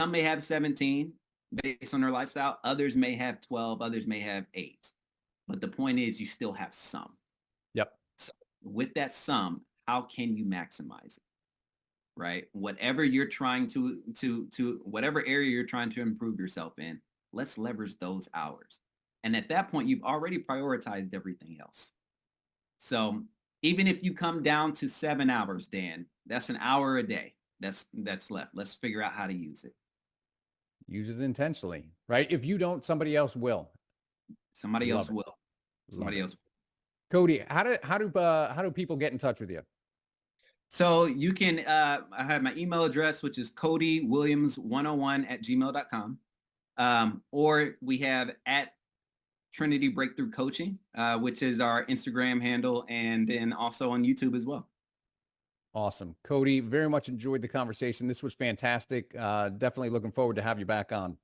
Some may have 17 based on their lifestyle. Others may have 12. Others may have 8. But the point is, you still have some. Yep. So with that sum, how can you maximize it? Right? Whatever you're trying to whatever area you're trying to improve yourself in, let's leverage those hours. And at that point, you've already prioritized everything else. So even if you come down to 7 hours, Dan, that's an hour a day. That's left. Let's figure out how to use it. Use it intentionally, right? If you don't, somebody else will. Somebody else Love it. will. Somebody else. Cody, how do people get in touch with you? So you can, I have my email address, which is codywilliams101@gmail.com. Or we have at Trinity Breakthrough Coaching, which is our Instagram handle, and then also on YouTube as well. Awesome. Cody, very much enjoyed the conversation. This was fantastic. Definitely looking forward to have you back on.